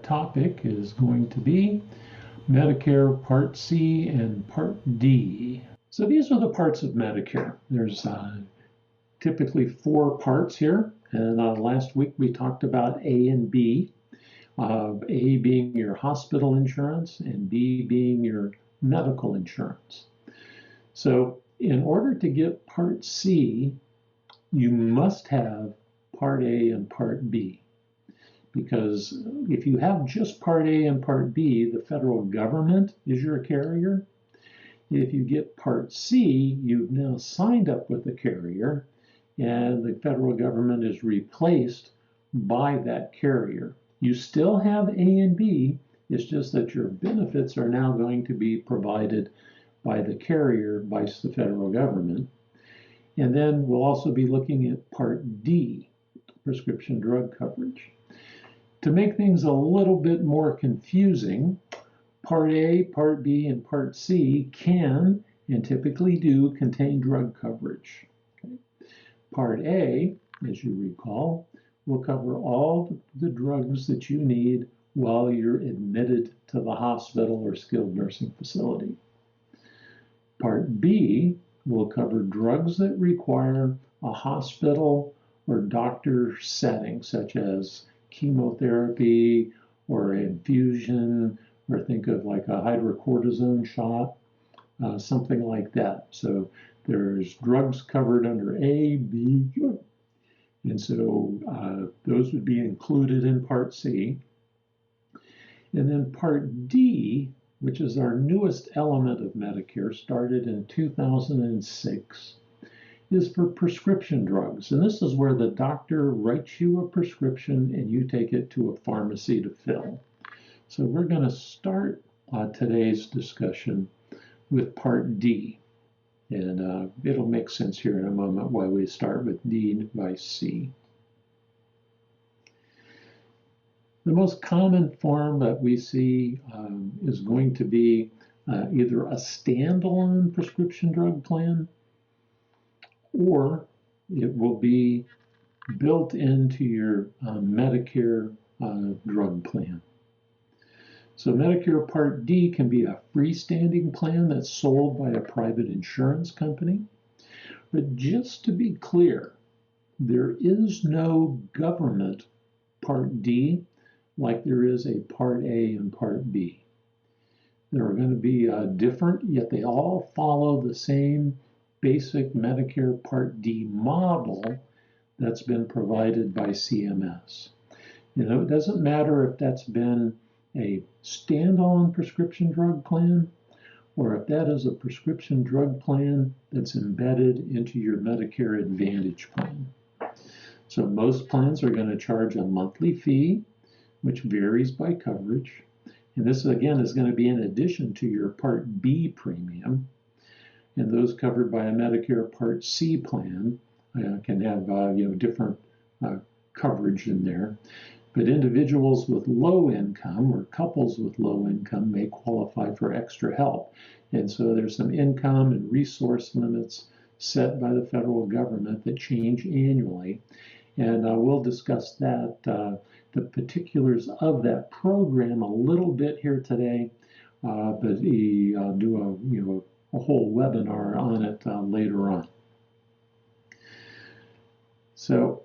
topic is going to be Medicare Part C and Part D. So these are the parts of Medicare. There's typically 4 parts here, and last week we talked about A and B. A being your hospital insurance and B being your medical insurance. So in order to get Part C, you must have Part A and Part B. Because if you have just Part A and Part B, the federal government is your carrier. If you get Part C, you've now signed up with the carrier, and the federal government is replaced by that carrier. You still have A and B, it's just that your benefits are now going to be provided by the carrier, by the federal government. And then we'll also be looking at Part D, prescription drug coverage. To make things a little bit more confusing, Part A, Part B, and Part C can and typically do contain drug coverage. Okay. Part A, as you recall, will cover all the drugs that you need while you're admitted to the hospital or skilled nursing facility. Part B will cover drugs that require a hospital or doctor setting, such as chemotherapy or infusion, or think of like a hydrocortisone shot, something like that. So there's drugs covered under A, B, and so those would be included in Part C. And then Part D, which is our newest element of Medicare, started in 2006, is for prescription drugs. And this is where the doctor writes you a prescription and you take it to a pharmacy to fill. So we're going to start today's discussion with Part D. And it'll make sense here in a moment why we start with D by C. The most common form that we see is going to be either a standalone prescription drug plan, or it will be built into your Medicare drug plan. So Medicare Part D can be a freestanding plan that's sold by a private insurance company. But just to be clear, there is no government Part D like there is a Part A and Part B. They're going to be different, yet they all follow the same basic Medicare Part D model that's been provided by CMS. You know, it doesn't matter if that's been a standalone prescription drug plan or if that is a prescription drug plan that's embedded into your Medicare Advantage plan. So most plans are going to charge a monthly fee, which varies by coverage. And this, again, is going to be in addition to your Part B premium. And those covered by a Medicare Part C plan can have different coverage in there. But individuals with low income or couples with low income may qualify for extra help. And so there's some income and resource limits set by the federal government that change annually. And we'll discuss that, the particulars of that program a little bit here today, but we do a whole webinar on it later on. So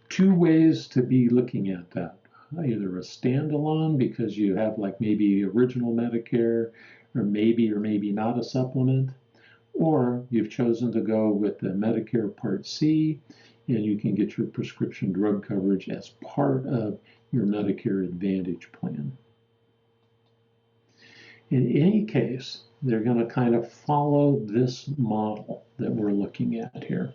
2 ways to be looking at that. Either a standalone because you have like maybe original Medicare or maybe not a supplement, or you've chosen to go with the Medicare Part C and you can get your prescription drug coverage as part of your Medicare Advantage plan. In any case, they're going to kind of follow this model that we're looking at here.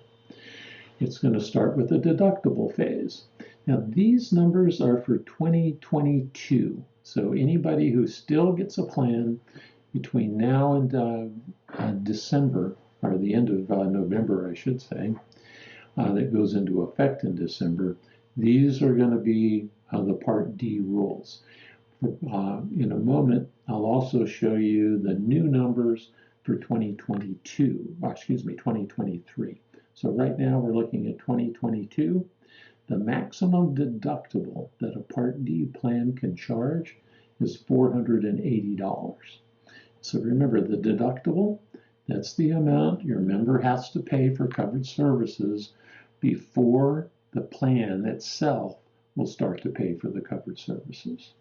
It's going to start with a deductible phase. Now, these numbers are for 2022. So anybody who still gets a plan between now and December, or the end of November, I should say, that goes into effect in December, these are going to be the Part D rules. In a moment, I'll also show you the new numbers for 2023. So right now we're looking at 2022. the maximum deductible that a Part D plan can charge is $480. So remember, the deductible, that's the amount your member has to pay for covered services before the plan itself will start to pay for the covered services.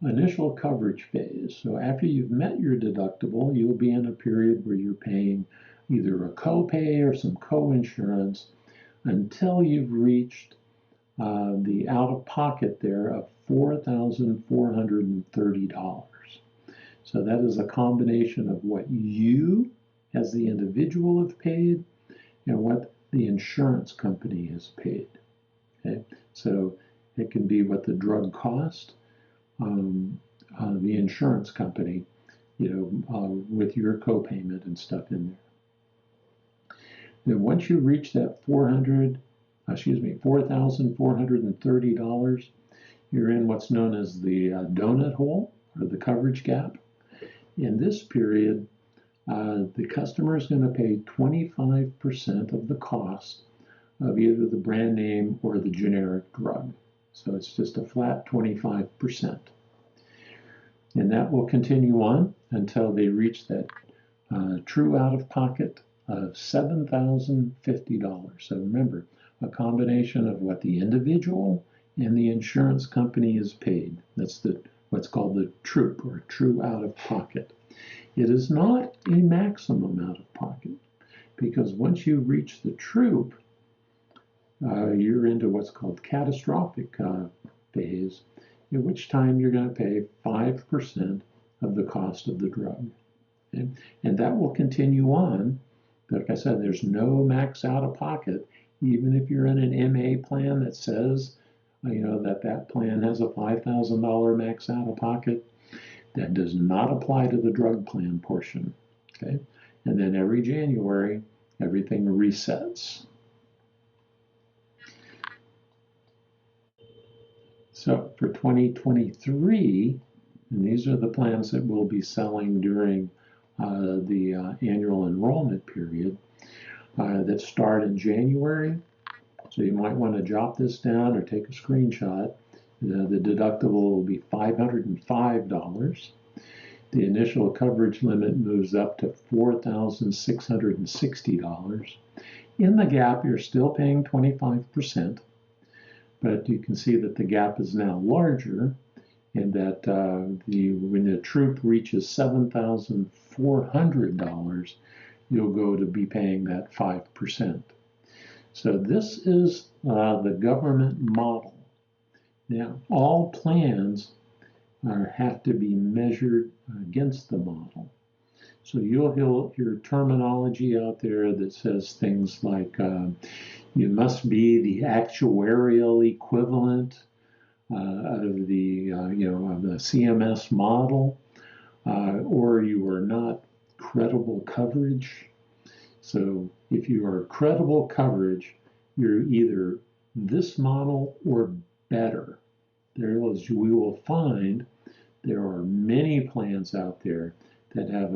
Initial coverage phase. So after you've met your deductible, you'll be in a period where you're paying either a copay or some co-insurance until you've reached the out-of-pocket there of $4,430. So that is a combination of what you as the individual have paid and what the insurance company has paid. Okay? So it can be what the drug cost, the insurance company, with your copayment and stuff in there. Then once you reach that $4,430, you're in what's known as the donut hole or the coverage gap. In this period, the customer is going to pay 25% of the cost of either the brand name or the generic drug. So it's just a flat 25%. And that will continue on until they reach that true out-of-pocket of $7,050. So remember, a combination of what the individual and the insurance company is paid. That's what's called the TROOP, or true out-of-pocket. It is not a maximum out-of-pocket, because once you reach the TROOP, you're into what's called catastrophic phase, at which time you're going to pay 5% of the cost of the drug. Okay? And that will continue on. Like I said, there's no max out-of-pocket, even if you're in an MA plan that says, that plan has a $5,000 max out-of-pocket. That does not apply to the drug plan portion. Okay? And then every January, everything resets. So for 2023, and these are the plans that we'll be selling during the annual enrollment period that start in January. So you might want to jot this down or take a screenshot. The deductible will be $505. The initial coverage limit moves up to $4,660. In the gap, you're still paying 25%, but you can see that the gap is now larger, and that when the TROOP reaches $7,400, you'll go to be paying that 5%. So this is the government model. Now, all plans have to be measured against the model. So you'll hear terminology out there that says things like you must be the actuarial equivalent of the of the CMS model, or you are not credible coverage. So if you are credible coverage, you're either this model or better. We will find there are many plans out there that have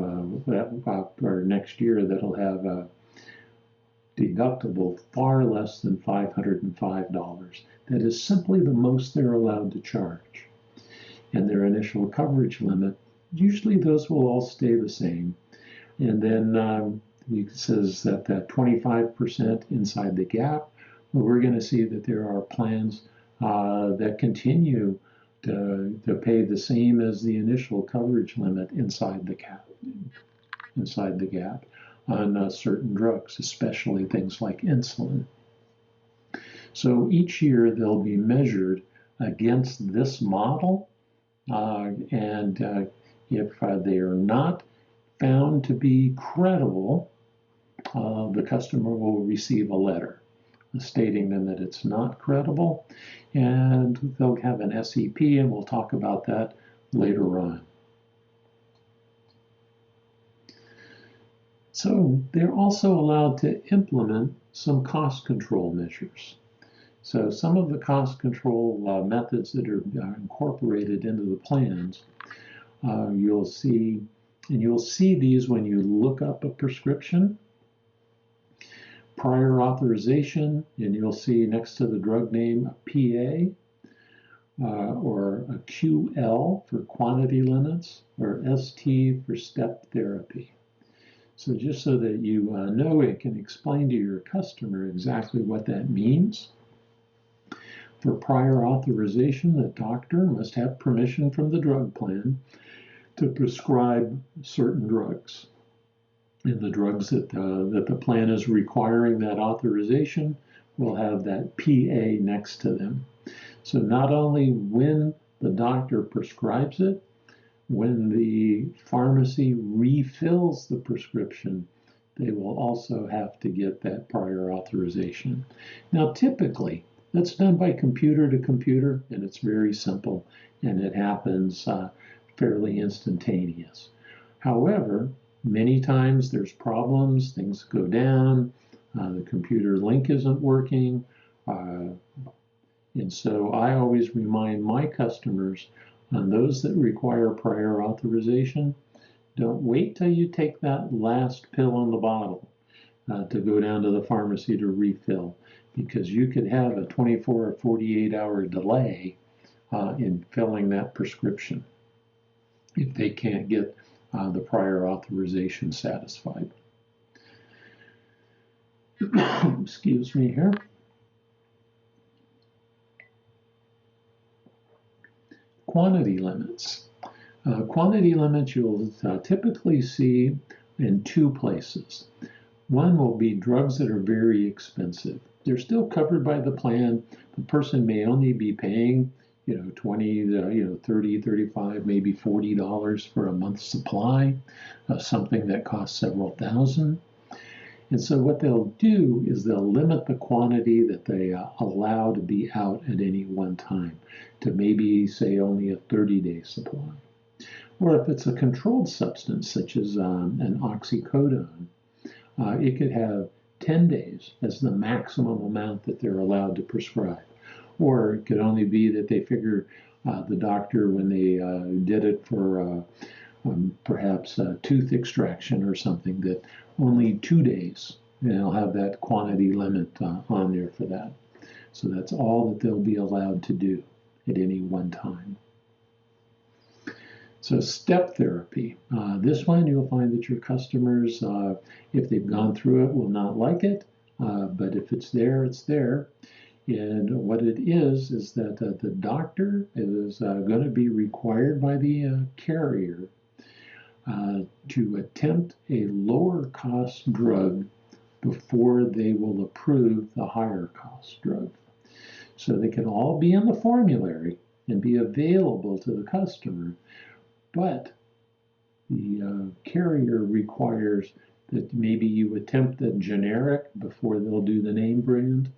or next year that'll have a deductible far less than $505. That is simply the most they're allowed to charge. And their initial coverage limit, usually those will all stay the same. And then it says that 25% inside the gap. Well, we're going to see that there are plans that continue to pay the same as the initial coverage limit inside the gap on certain drugs, especially things like insulin. So each year they'll be measured against this model, and if they are not found to be credible, the customer will receive a letter stating them that it's not credible, and they'll have an SEP, and we'll talk about that later on. So they're also allowed to implement some cost control measures. So some of the cost control methods that are incorporated into the plans, you'll see these when you look up a prescription. prior authorization, and you'll see next to the drug name a PA or a QL for quantity limits, or ST for step therapy. So just so that you know, it can explain to your customer exactly what that means. For prior authorization, the doctor must have permission from the drug plan to prescribe certain drugs. And the drugs that the plan is requiring that authorization will have that PA next to them. So not only when the doctor prescribes it, when the pharmacy refills the prescription, they will also have to get that prior authorization. Now, typically, that's done by computer to computer, and it's very simple, and it happens fairly instantaneous. However, many times there's problems, things go down, the computer link isn't working, and so I always remind my customers, on those that require prior authorization, don't wait till you take that last pill in the bottle to go down to the pharmacy to refill, because you could have a 24 or 48-hour delay in filling that prescription if they can't get the prior authorization satisfied. Excuse me here. Quantity limits. Quantity limits you'll typically see in two places. One will be drugs that are very expensive. They're still covered by the plan. The person may only be paying, $20, $30, $35, maybe $40 for a month's supply of something that costs several thousand. And so what they'll do is they'll limit the quantity that they allow to be out at any one time to maybe, say, only a 30-day supply. Or if it's a controlled substance, such as an oxycodone, it could have 10 days as the maximum amount that they're allowed to prescribe. Or it could only be that they figure the doctor, when they did it for perhaps a tooth extraction or something, that only 2 days, they'll have that quantity limit on there for that. So that's all that they'll be allowed to do at any one time. So step therapy. This one you'll find that your customers, if they've gone through it, will not like it, but if it's there, it's there. And what it is that the doctor is going to be required by the carrier to attempt a lower cost drug before they will approve the higher cost drug. So they can all be in the formulary and be available to the customer, but the carrier requires that maybe you attempt the generic before they'll do the name brand,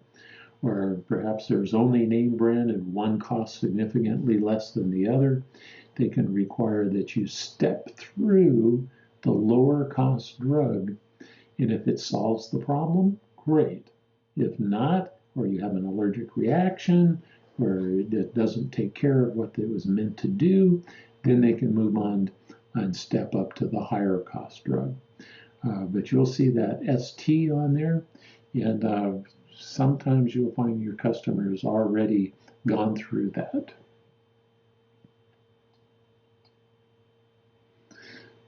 or perhaps there's only name brand and one costs significantly less than the other. They can require that you step through the lower cost drug, and if it solves the problem, great. If not, or you have an allergic reaction, or it doesn't take care of what it was meant to do, then they can move on and step up to the higher cost drug. But you'll see that ST on there, and sometimes you'll find your customers already gone through that.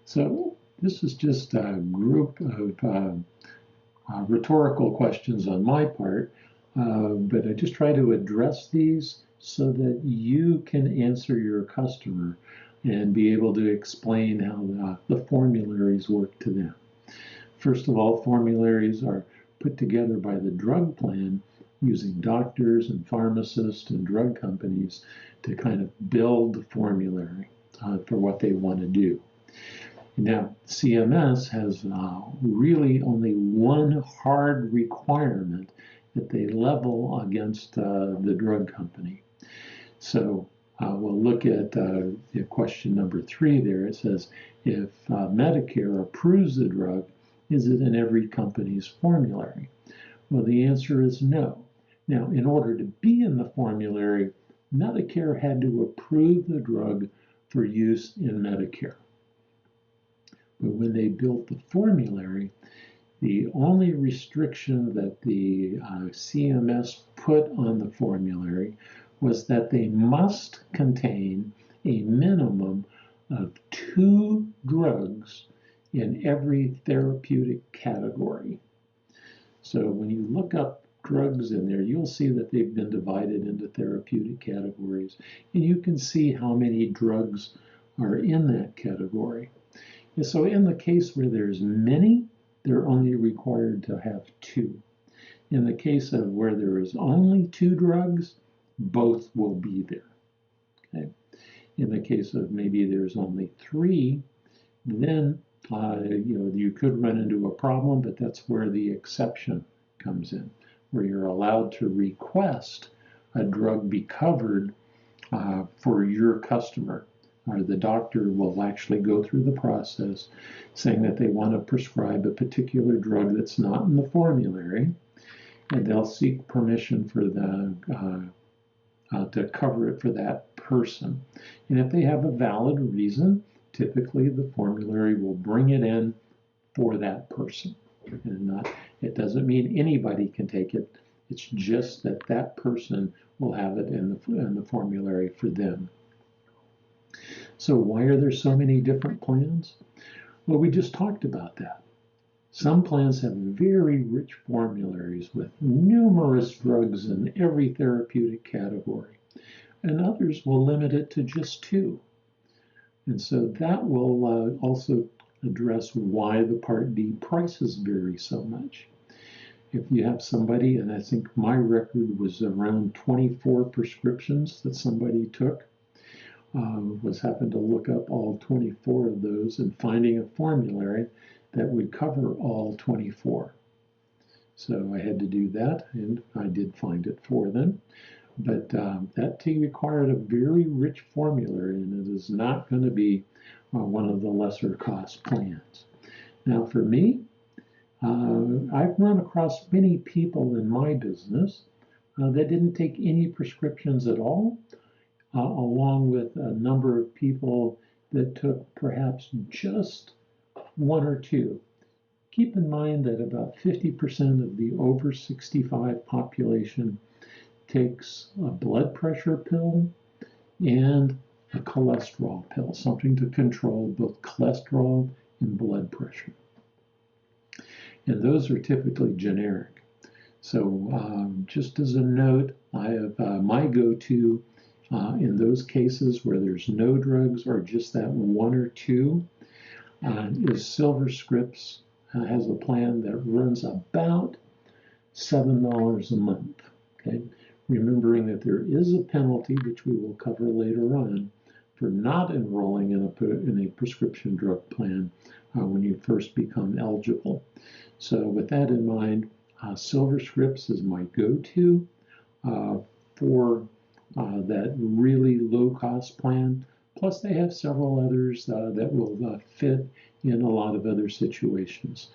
So this is just a group of rhetorical questions on my part, but I just try to address these so that you can answer your customer and be able to explain how the formularies work to them. First of all, formularies are put together by the drug plan using doctors and pharmacists and drug companies to kind of build the formulary for what they want to do. Now, CMS has really only one hard requirement that they level against the drug company. So we'll look at question number 3 there. It says, if Medicare approves the drug, is it in every company's formulary? Well, the answer is no. Now, in order to be in the formulary, Medicare had to approve the drug for use in Medicare. But when they built the formulary, The only restriction that the CMS put on the formulary was that they must contain a minimum of 2 drugs in every therapeutic category. So when you look up drugs in there, you'll see that they've been divided into therapeutic categories, and you can see how many drugs are in that category. And so in the case where there's many, they're only required to have 2. In the case of where there is only 2 drugs, both will be there. Okay? In the case of maybe there's only 3, then you could run into a problem, but that's where the exception comes in, where you're allowed to request a drug be covered for your customer. Or the doctor will actually go through the process saying that they want to prescribe a particular drug that's not in the formulary, and they'll seek permission for to cover it for that person. And if they have a valid reason, typically the formulary will bring it in for that person. And it doesn't mean anybody can take it. It's just that that person will have it in the formulary for them. So why are there so many different plans? Well, we just talked about that. Some plans have very rich formularies with numerous drugs in every therapeutic category, and others will limit it to just 2. And so that will also address why the Part D prices vary so much. If you have somebody, and I think my record was around 24 prescriptions that somebody took, happened to look up all 24 of those and finding a formulary that would cover all 24. So I had to do that, and I did find it for them. But that required a very rich formulary, and it is not going to be one of the lesser cost plans. Now for me, I've run across many people in my business that didn't take any prescriptions at all, along with a number of people that took perhaps just 1 or 2. Keep in mind that about 50% of the over 65 population takes a blood pressure pill and a cholesterol pill, something to control both cholesterol and blood pressure. And those are typically generic. So just as a note, I have my go-to in those cases where there's no drugs or just that 1 or 2 is Silver Scripts. Has a plan that runs about $7 a month. Okay, remembering that there is a penalty, which we will cover later on, for not enrolling in a prescription drug plan when you first become eligible. So with that in mind, Silver Scripts is my go-to for that really low-cost plan. Plus, they have several others that will fit in a lot of other situations.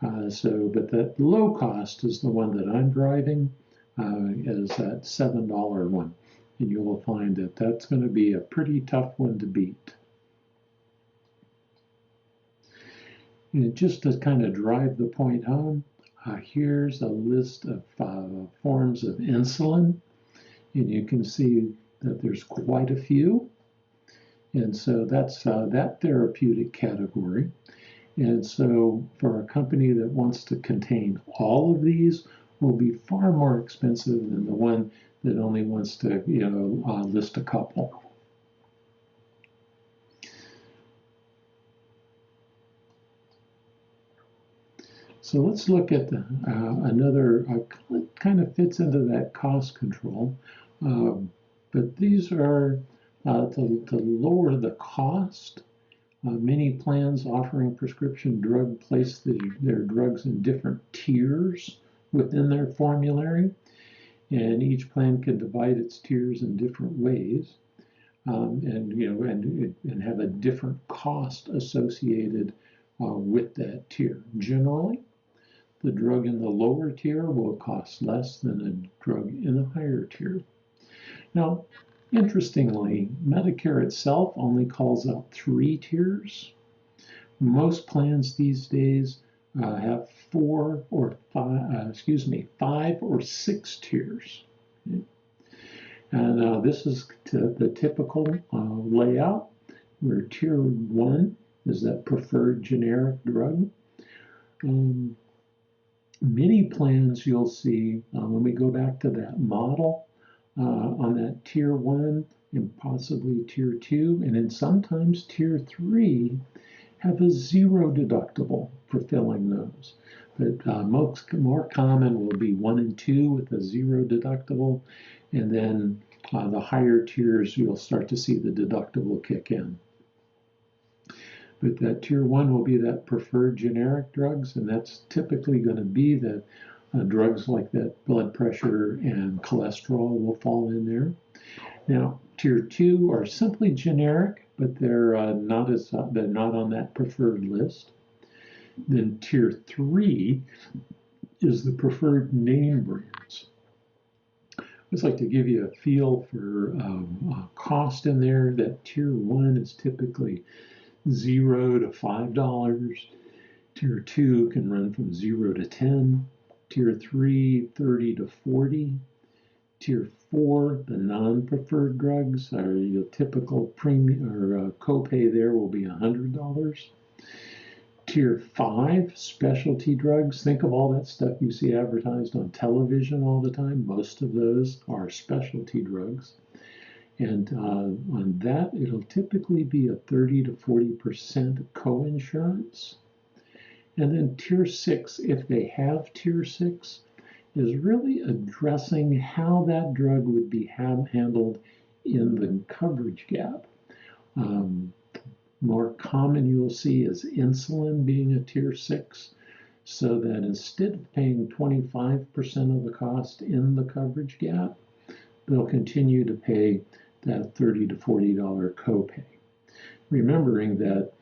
But that low cost is the one that I'm driving, is that $7 one. And you will find that that's going to be a pretty tough one to beat. And just to kind of drive the point home, here's a list of forms of insulin. And you can see that there's quite a few. And so that's that therapeutic category. And so for a company that wants to contain all of these will be far more expensive than the one that only wants to list a couple. So let's look at another, kind of fits into that cost control. But these are to lower the cost. Many plans offering prescription drug place their drugs in different tiers within their formulary, and each plan can divide its tiers in different ways, and have a different cost associated with that tier. Generally, the drug in the lower tier will cost less than a drug in a higher tier. Now, interestingly, Medicare itself only calls out 3 tiers. Most plans these days have 5 or 6 tiers. Okay. And this is the typical layout, where tier 1 is that preferred generic drug. Many plans you'll see when we go back to that model on that tier 1 and possibly tier 2, and then sometimes tier 3 have a 0 deductible for filling those. But more common will be 1 and 2 with a 0 deductible, and then the higher tiers you'll start to see the deductible kick in. But that tier 1 will be that preferred generic drugs, and that's typically going to be the drugs like that blood pressure and cholesterol will fall in there. Now, tier 2 are simply generic, but they're not on that preferred list. Then tier 3 is the preferred name brands. I just like to give you a feel for cost in there. That tier 1 is typically $0 to $5. Tier 2 can run from 0 to 10. Tier 3, 30 to 40. Tier 4, the non-preferred drugs, are your typical premium or copay there will be $100. Tier 5, specialty drugs. Think of all that stuff you see advertised on television all the time. Most of those are specialty drugs. And on that, it'll typically be a 30 to 40% co-insurance. And then tier 6, if they have tier 6, is really addressing how that drug would be handled in the coverage gap. More common you'll see is insulin being a tier 6, so that instead of paying 25% of the cost in the coverage gap, they'll continue to pay that $30 to $40 copay. Remembering that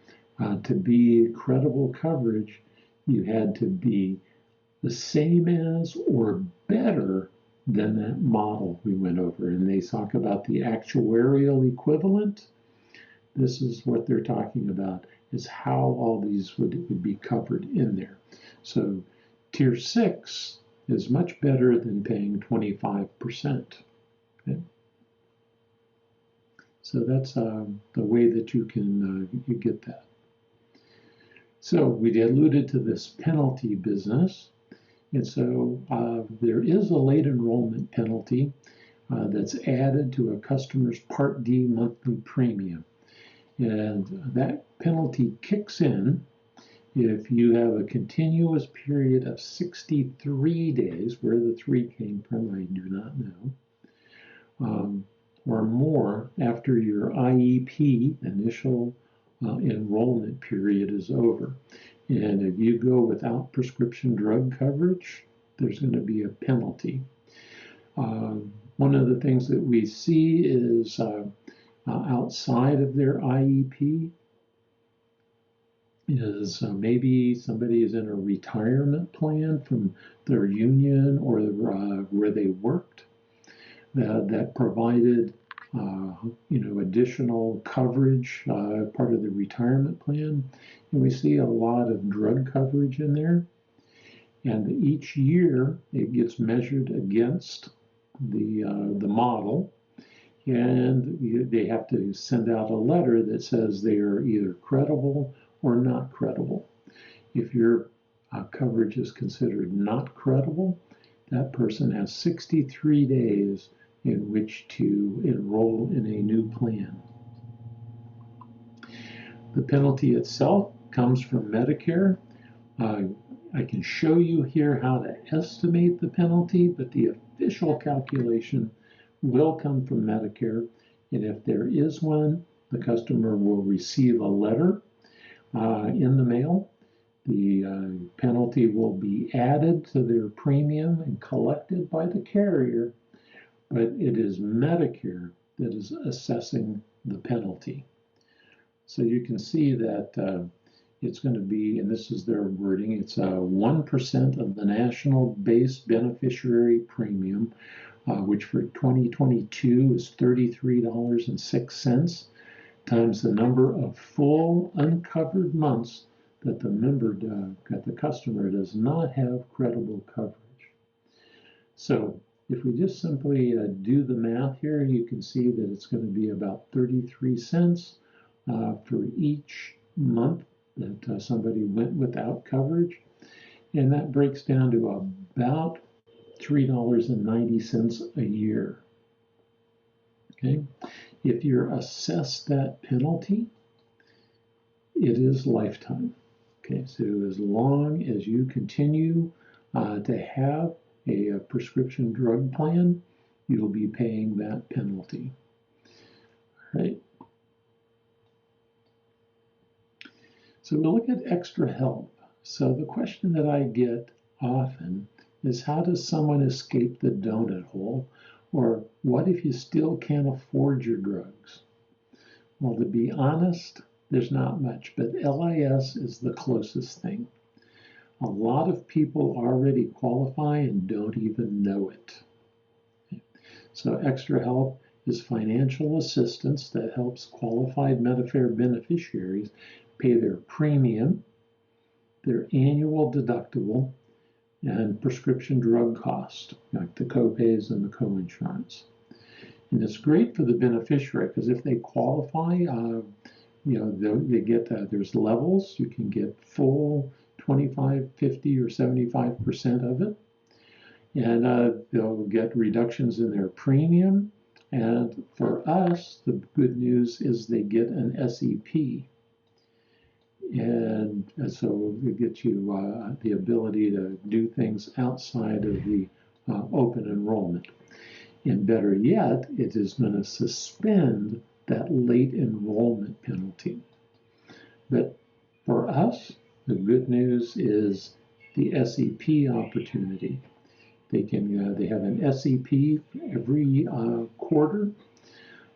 to be credible coverage, you had to be the same as or better than that model we went over. And they talk about the actuarial equivalent. This is what they're talking about, is how all these would be covered in there. So tier 6 is much better than paying 25%. Okay? So that's the way that you can you get that. So we alluded to this penalty business. And so there is a late enrollment penalty that's added to a customer's Part D monthly premium. And that penalty kicks in if you have a continuous period of 63 days, where the 3 came from, I do not know, or more after your IEP, initial enrollment period, is over. And if you go without prescription drug coverage, there's going to be a penalty. One of the things that we see is outside of their IEP is maybe somebody is in a retirement plan from their union or where they worked that provided additional coverage, part of the retirement plan. And we see a lot of drug coverage in there. And each year it gets measured against the model. And they have to send out a letter that says they are either credible or not credible. If your coverage is considered not credible, that person has 63 days in which to enroll in a new plan. The penalty itself comes from Medicare. I can show you here how to estimate the penalty, but the official calculation will come from Medicare. And if there is one, the customer will receive a letter in the mail. The penalty will be added to their premium and collected by the carrier, but it is Medicare that is assessing the penalty. So you can see that it's going to be, and this is their wording, it's 1% of the national base beneficiary premium, which for 2022 is $33.06, times the number of full uncovered months that the customer does not have credible coverage. So if we just simply do the math here, you can see that it's going to be about 33 cents for each month that somebody went without coverage. And that breaks down to about $3.90 a year. Okay, if you're assessed that penalty, it is lifetime. Okay, so as long as you continue to have a prescription drug plan, you'll be paying that penalty. All right. So we'll look at extra help. So the question that I get often is, how does someone escape the donut hole? Or what if you still can't afford your drugs? Well, to be honest, there's not much, but LIS is the closest thing. A lot of people already qualify and don't even know it. So extra help is financial assistance that helps qualified Medicare beneficiaries pay their premium, their annual deductible, and prescription drug cost, like the copays and the coinsurance. And it's great for the beneficiary because if they qualify, they get there's levels. You can get full 25, 50, or 75% of it, and they'll get reductions in their premium. And for us, the good news is they get an SEP. And so it gets you the ability to do things outside of the open enrollment. And better yet, it is going to suspend that late enrollment penalty. But for us, the good news is the SEP opportunity. They have an SEP every quarter.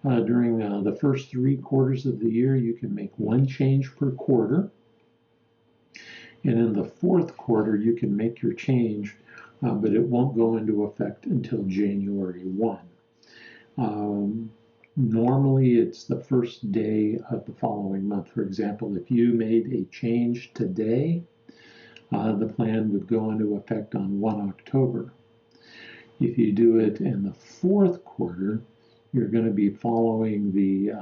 During the first 3 quarters of the year, you can make 1 change per quarter. And in the 4th quarter, you can make your change, but it won't go into effect until January 1. Normally, it's the first day of the following month. For example, if you made a change today, the plan would go into effect on 1 October. If you do it in the 4th quarter, you're going to be following the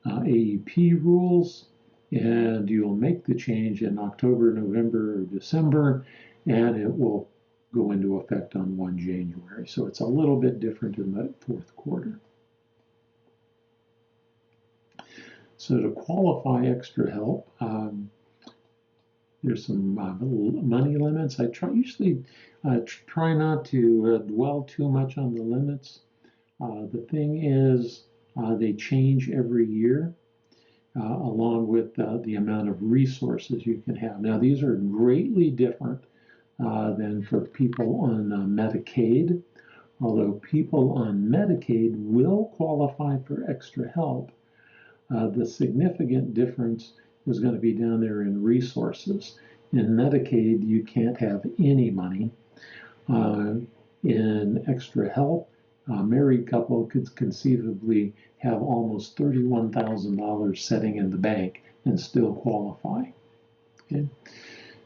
AEP rules, and you'll make the change in October, November, or December, and it will go into effect on 1 January. So it's a little bit different in the 4th quarter. So to qualify extra help, there's some money limits. I usually try not to dwell too much on the limits. The thing is, they change every year, along with the amount of resources you can have. Now, these are greatly different than for people on Medicaid, although people on Medicaid will qualify for extra help. The significant difference is going to be down there in resources. In Medicaid, you can't have any money. In extra help, a married couple could conceivably have almost $31,000 sitting in the bank and still qualify. Okay?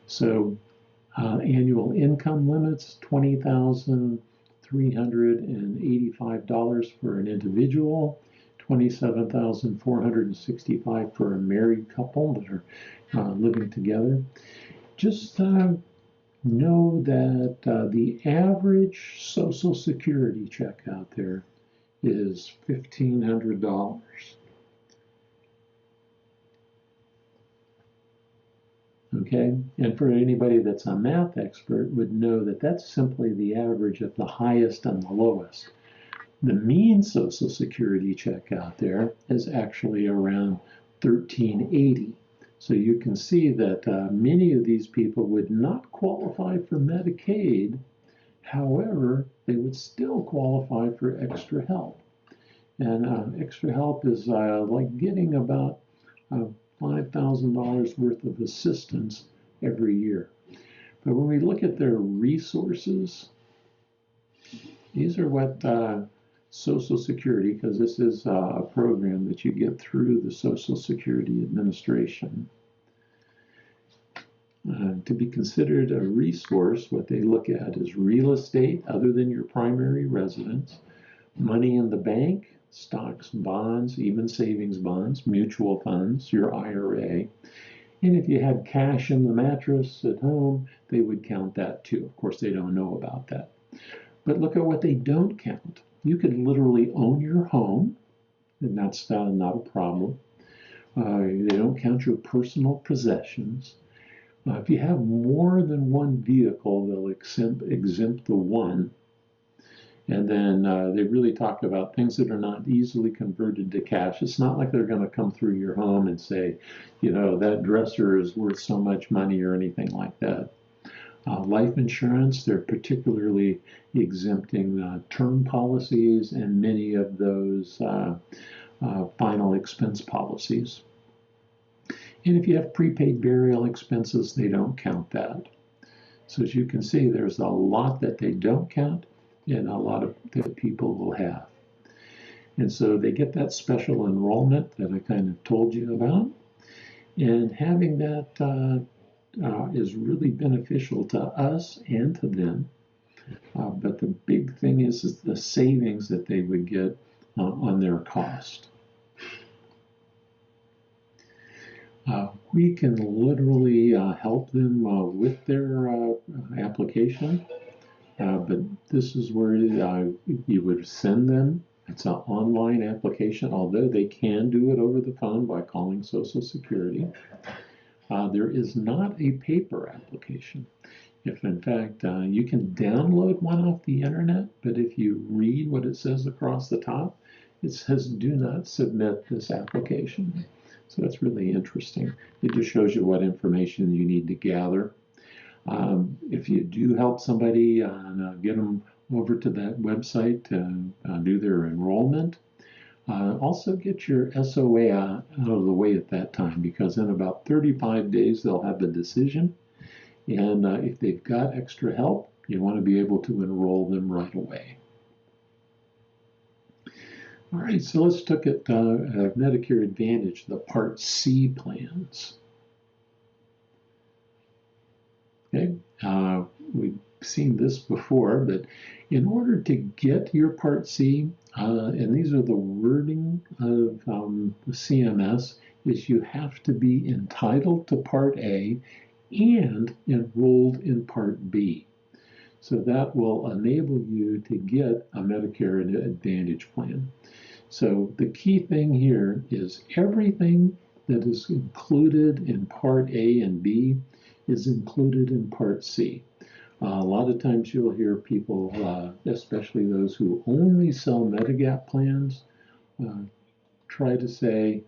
So annual income limits, $20,385 for an individual, $27,465 for a married couple that are living together. Just know that the average Social Security check out there is $1,500. Okay, and for anybody that's a math expert would know that that's simply the average of the highest and the lowest. The mean Social Security check out there is actually around $1,380. So you can see that many of these people would not qualify for Medicaid. However, they would still qualify for extra help. And extra help is like getting about $5,000 worth of assistance every year. But when we look at their resources, these are what Social Security, because this is a program that you get through the Social Security Administration. To be considered a resource, what they look at is real estate other than your primary residence, money in the bank, stocks, bonds, even savings bonds, mutual funds, your IRA. And if you had cash in the mattress at home, they would count that too. Of course, they don't know about that. But look at what they don't count. You could literally own your home, and that's not a problem. They don't count your personal possessions. If you have more than one vehicle, they'll exempt the one. And then they really talk about things that are not easily converted to cash. It's not like they're going to come through your home and say, you know, that dresser is worth so much money or anything like that. Life insurance, they're particularly exempting term policies and many of those final expense policies. And if you have prepaid burial expenses, they don't count that. So as you can see, there's a lot that they don't count and a lot of that people will have. And so they get that special enrollment that I kind of told you about. And having that is really beneficial to us and to them. But the big thing is the savings that they would get on their cost. We can literally help them with their application, but this is where you would send them. It's an online application, although they can do it over the phone by calling Social Security. There is not a paper application. If in fact you can download one off the internet, but if you read what it says across the top, it says do not submit this application. So that's really interesting. It just shows you what information you need to gather. If you do help somebody and get them over to that website to do their enrollment, also get your SOA out of the way at that time, because in about 35 days they'll have a decision. And if they've got extra help, you want to be able to enroll them right away. All right, so let's look at Medicare Advantage, the Part C plans. Okay, we've seen this before, but in order to get your Part C, and these are the wording of the CMS, is you have to be entitled to Part A and enrolled in Part B. So that will enable you to get a Medicare Advantage plan. So the key thing here is everything that is included in Part A and B is included in Part C. A lot of times you'll hear people, especially those who only sell Medigap plans, try to say,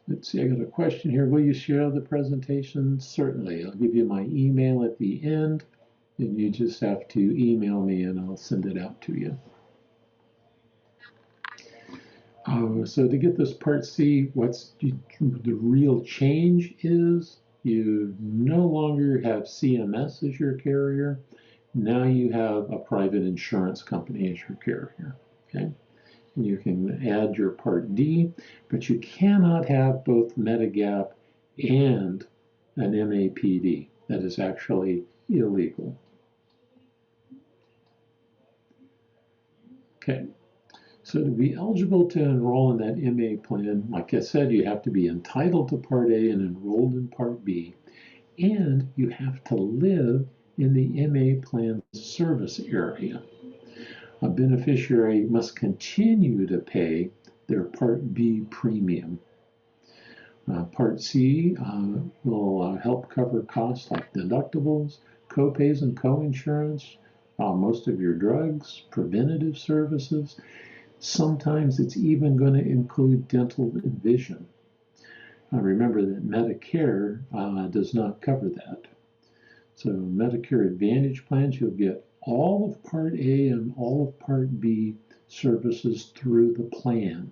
let's see, I got a question here. Will you share the presentation? Certainly. I'll give you my email at the end, and you just have to email me and I'll send it out to you. So to get this Part C, what's the real change is you no longer have CMS as your carrier. Now you have a private insurance company as your carrier. Okay, and you can add your Part D, but you cannot have both Medigap and an MAPD. That is actually illegal. Okay. So to be eligible to enroll in that MA plan, like I said, you have to be entitled to Part A and enrolled in Part B, and you have to live in the MA plan service area. A beneficiary must continue to pay their Part B premium. Part C will help cover costs like deductibles, co-pays and co-insurance, most of your drugs, preventative services. Sometimes it's even going to include dental and vision. Remember that Medicare does not cover that. So Medicare Advantage plans, you'll get all of Part A and all of Part B services through the plan,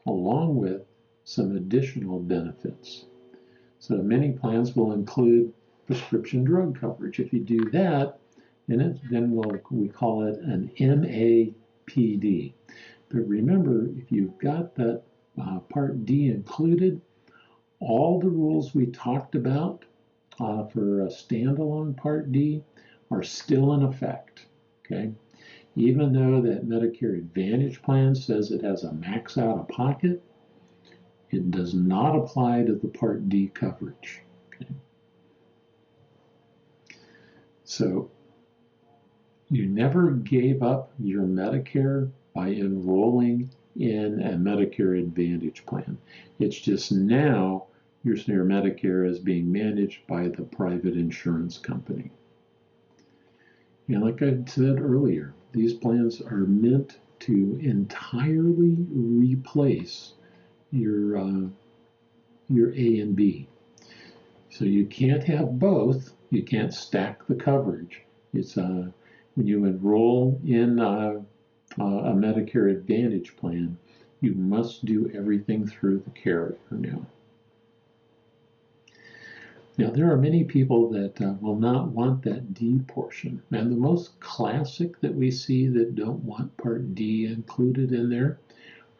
along with some additional benefits. So many plans will include prescription drug coverage. If you do that, then we call it an MAPD. But remember, if you've got that Part D included, all the rules we talked about for a standalone Part D are still in effect, okay? Even though that Medicare Advantage plan says it has a max out of pocket, it does not apply to the Part D coverage, okay? So you never gave up your Medicare by enrolling in a Medicare Advantage plan. It's just now your Medicare is being managed by the private insurance company. And like I said earlier, these plans are meant to entirely replace your A and B. So you can't have both. You can't stack the coverage. It's when you enroll in a Medicare Advantage plan, you must do everything through the carrier now. Now, there are many people that will not want that D portion. And the most classic that we see that don't want Part D included in there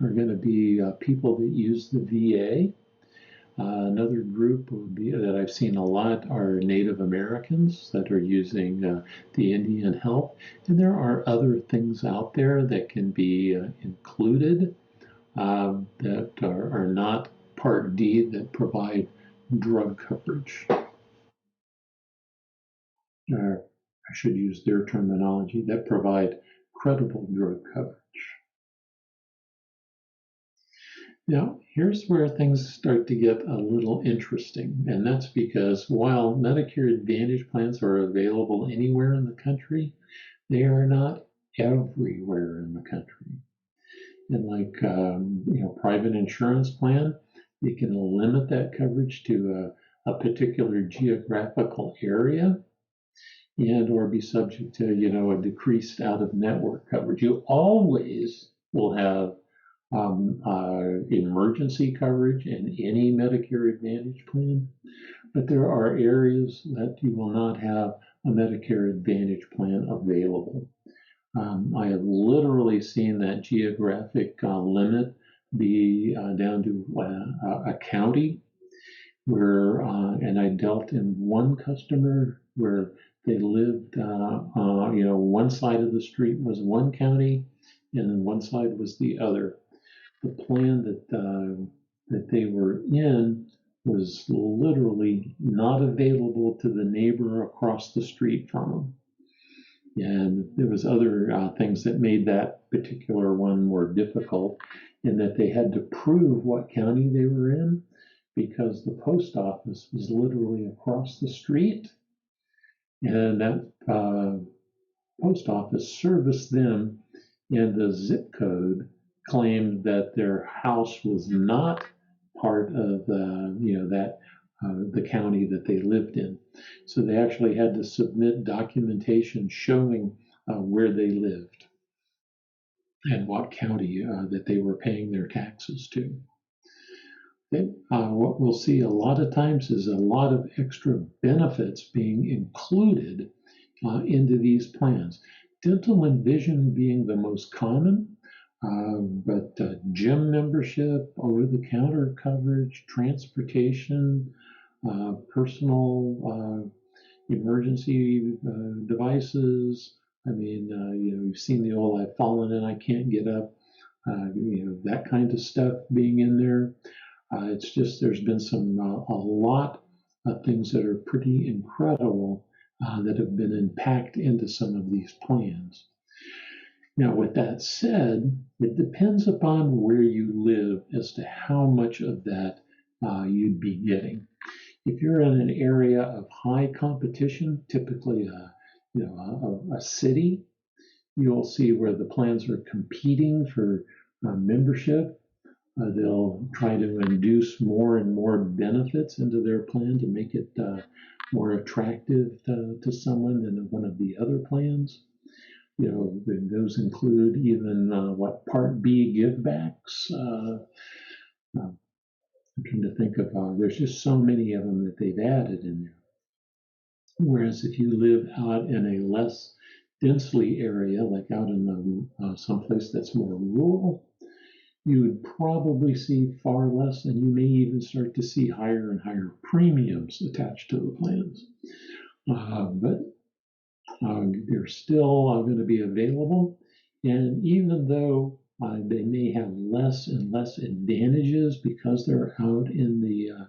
are going to be people that use the VA. Another group would be, that I've seen a lot are Native Americans that are using the Indian Health. And there are other things out there that can be included that are not Part D that provide drug coverage. Or I should use their terminology, that provide credible drug coverage. Now, here's where things start to get a little interesting, and that's because while Medicare Advantage plans are available anywhere in the country, they are not everywhere in the country. And like private insurance plan, you can limit that coverage to a particular geographical area and or be subject to a decreased out-of-network coverage. You always will have emergency coverage in any Medicare Advantage plan, but there are areas that you will not have a Medicare Advantage plan available. I have literally seen that geographic limit be down to a county where, and I dealt in one customer where they lived, one side of the street was one county and then one side was the other. The plan that they were in was literally not available to the neighbor across the street from them. And there was other things that made that particular one more difficult in that they had to prove what county they were in because the post office was literally across the street. And that post office serviced them, and the zip code claimed that their house was not part of the county that they lived in. So they actually had to submit documentation showing where they lived and what county that they were paying their taxes to. Then, what we'll see a lot of times is a lot of extra benefits being included into these plans. Dental and vision being the most common, but gym membership, over-the-counter coverage, transportation, personal emergency devices. I mean, you've seen the old "I've fallen and I can't get up," that kind of stuff being in there. It's just there's been a lot of things that are pretty incredible that have been packed into some of these plans. Now, with that said, it depends upon where you live as to how much of that you'd be getting. If you're in an area of high competition, typically a city, you'll see where the plans are competing for membership. They'll try to induce more and more benefits into their plan to make it more attractive to someone than one of the other plans. Those include even Part B givebacks. I'm trying to think of, there's just so many of them that they've added in there. Whereas if you live out in a less densely area, like out in someplace that's more rural, you would probably see far less, and you may even start to see higher and higher premiums attached to the plans. But they're still going to be available. And even though they may have less and less advantages because they're out in the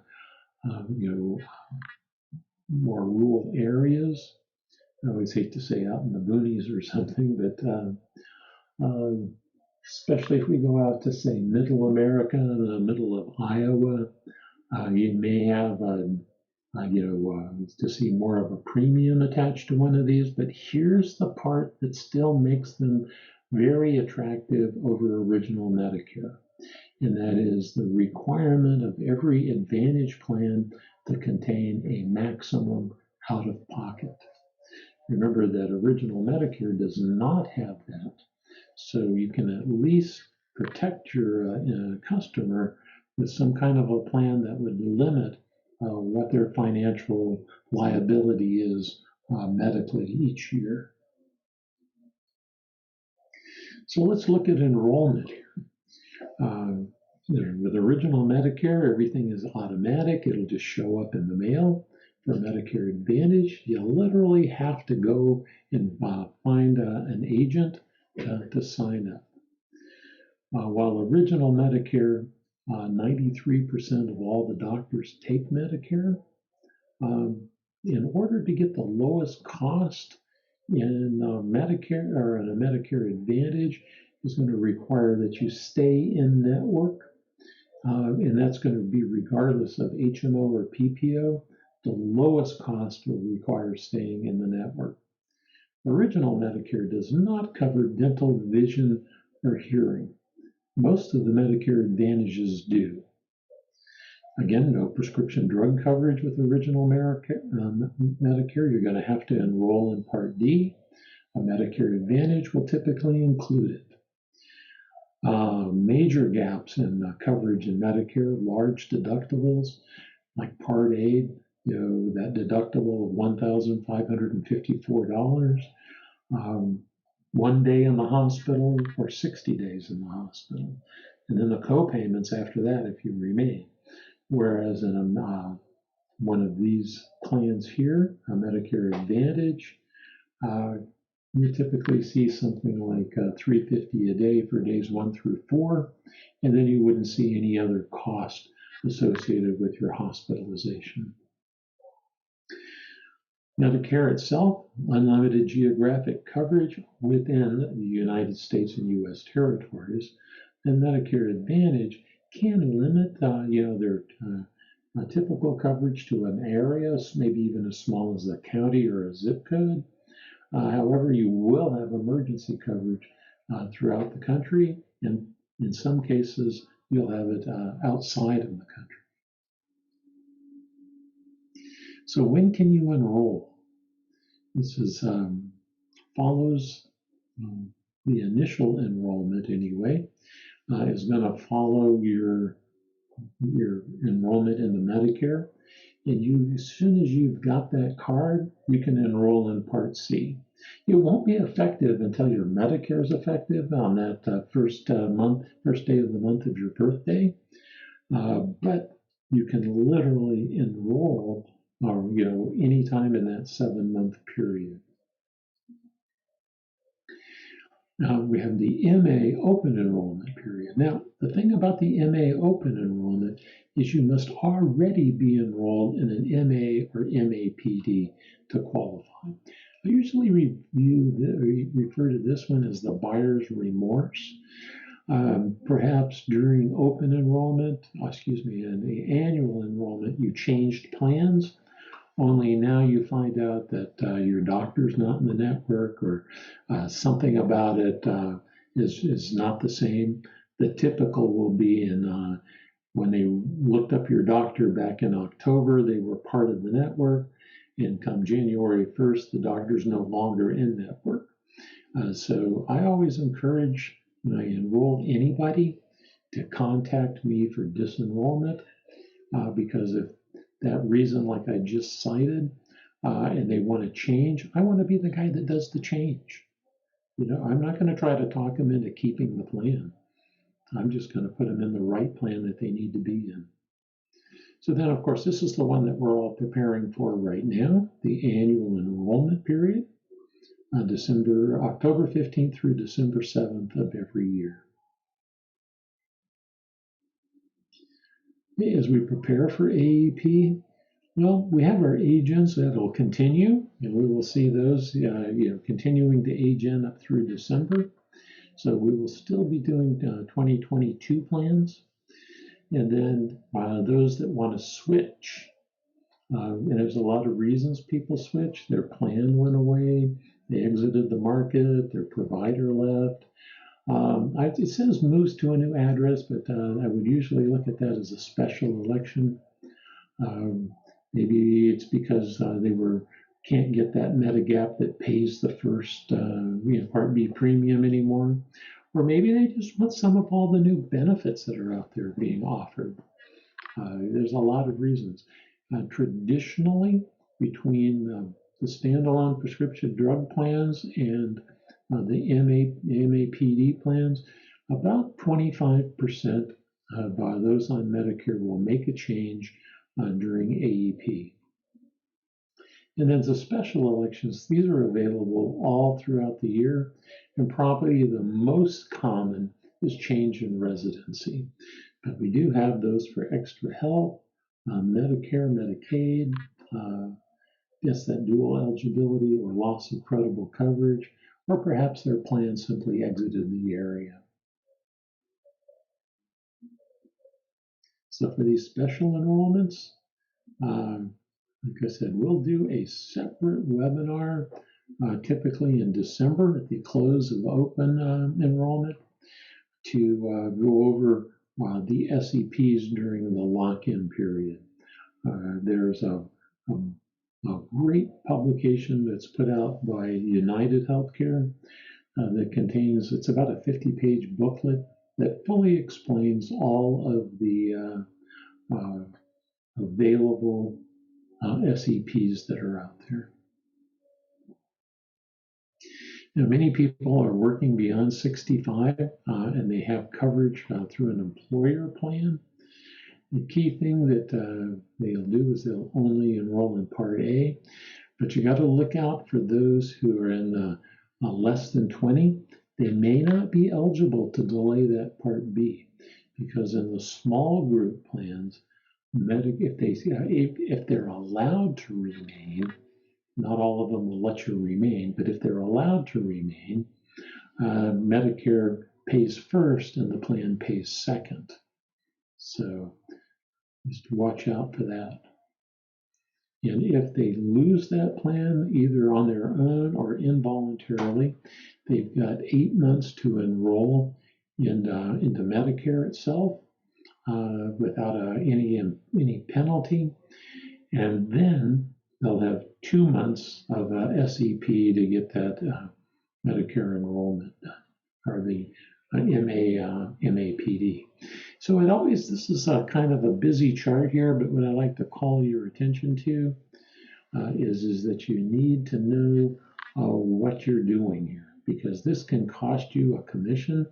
more rural areas, I always hate to say out in the boonies or something, but especially if we go out to, say, middle America, the middle of Iowa, you may have to see more of a premium attached to one of these. But here's the part that still makes them very attractive over original Medicare, and that is the requirement of every Advantage plan to contain a maximum out-of-pocket. Remember that original Medicare does not have that, so you can at least protect your customer with some kind of a plan that would limit what their financial liability is medically each year. So let's look at enrollment here. With original Medicare, everything is automatic. It'll just show up in the mail. For Medicare Advantage, you literally have to go and find an agent to sign up. While original Medicare, 93% of all the doctors take Medicare. In order to get the lowest cost in Medicare or in a Medicare Advantage is going to require that you stay in network, and that's going to be regardless of HMO or PPO. The lowest cost will require staying in the network. Original Medicare does not cover dental, vision, or hearing. Most of the Medicare Advantages do. Again, no prescription drug coverage with original Medicare. You're going to have to enroll in Part D. A Medicare Advantage will typically include it. Major gaps in coverage in Medicare, large deductibles, like Part A, that deductible of $1,554, 1 day in the hospital or 60 days in the hospital, and then the co-payments after that if you remain. Whereas in one of these plans here, a Medicare Advantage, you typically see something like $350 a day for days 1 through 4, and then you wouldn't see any other cost associated with your hospitalization. Medicare itself, unlimited geographic coverage within the United States and U.S. territories, and Medicare Advantage can limit their typical coverage to an area, maybe even as small as a county or a zip code. However, you will have emergency coverage throughout the country, and in some cases, you'll have it outside of the country. So when can you enroll? This follows the initial enrollment anyway. Is going to follow your enrollment in the Medicare. And as soon as you've got that card, you can enroll in Part C. It won't be effective until your Medicare is effective on that first day of the month of your birthday. But you can literally enroll anytime in that 7-month period. Now we have the MA open enrollment period. Now, the thing about the MA open enrollment is you must already be enrolled in an MA or MAPD to qualify. I usually refer to this one as the buyer's remorse. Perhaps during open enrollment, in the annual enrollment, you changed plans. Only now you find out that your doctor's not in the network, or something about it is not the same. The typical will be when they looked up your doctor back in October, they were part of the network, and come January 1st, the doctor's no longer in network. So I always encourage, when I enroll anybody, to contact me for disenrollment, because if that reason, like I just cited, and they want to change, I want to be the guy that does the change. I'm not going to try to talk them into keeping the plan. I'm just going to put them in the right plan that they need to be in. So then, of course, this is the one that we're all preparing for right now, the annual enrollment period, October 15th through December 7th of every year. As we prepare for AEP, well, we have our agents that will continue, and we will see those continuing to age in up through December. So we will still be doing 2022 plans. And then those that want to switch, and there's a lot of reasons people switch. Their plan went away, they exited the market, their provider left. It says moves to a new address, but I would usually look at that as a special election. Maybe it's because they can't get that Medigap that pays the first Part B premium anymore. Or maybe they just want some of all the new benefits that are out there being offered. There's a lot of reasons. Traditionally, between the standalone prescription drug plans and the MAPD plans, about 25% of those on Medicare will make a change during AEP. And then the special elections, these are available all throughout the year, and probably the most common is change in residency. But we do have those for extra help, Medicare, Medicaid, that dual eligibility or loss of credible coverage, or perhaps their plan simply exited the area. So for these special enrollments, like I said, we'll do a separate webinar, typically in December at the close of open enrollment, to go over the SEPs during the lock-in period. There's a great publication that's put out by United Healthcare that contains, it's about a 50-page booklet that fully explains all of the available SEPs that are out there. Now, many people are working beyond 65 and they have coverage through an employer plan. The key thing that they'll do is they'll only enroll in Part A, but you got to look out for those who are in less than 20. They may not be eligible to delay that Part B, because in the small group plans, if they're allowed to remain, not all of them will let you remain, but if they're allowed to remain, Medicare pays first and the plan pays second. So just watch out for that. And if they lose that plan, either on their own or involuntarily, they've got 8 months to enroll into Medicare itself without any penalty. And then they'll have 2 months of SEP to get that Medicare enrollment done, or the MAPD. So this is a kind of a busy chart here, but what I like to call your attention to is that you need to know what you're doing here, because this can cost you a commission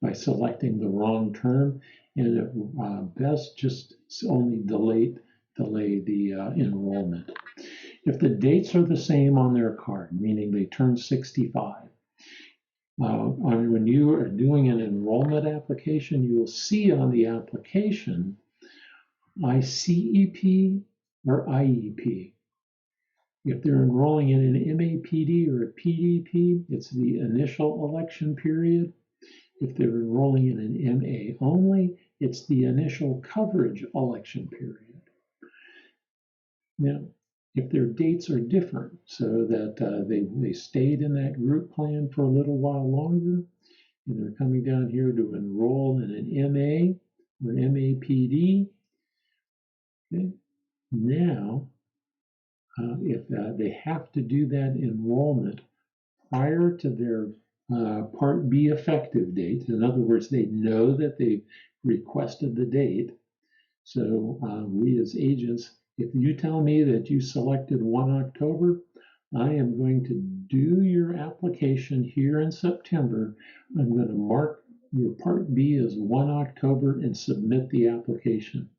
by selecting the wrong term, and at best just only delay the enrollment. If the dates are the same on their card, meaning they turn 65, when you are doing an enrollment application, you will see on the application ICEP or IEP. If they're enrolling in an MAPD or a PDP, it's the initial election period. If they're enrolling in an MA only, it's the initial coverage election period. Now, if their dates are different, so that they stayed in that group plan for a little while longer, and they're coming down here to enroll in an MA or MAPD, okay, now if they have to do that enrollment prior to their Part B effective date, in other words, they know that they've requested the date. So we as agents, if you tell me that you selected 1 October, I am going to do your application here in September. I'm going to mark your Part B is 1 October and submit the application.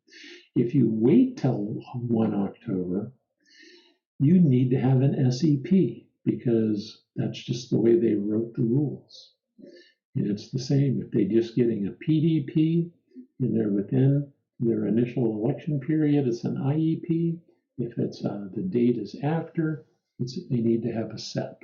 If you wait till 1 October, you need to have an SEP because that's just the way they wrote the rules. And it's the same if they're just getting a PDP and they're within their initial election period, it's an IEP. If it's the date is after, they need to have a SEP.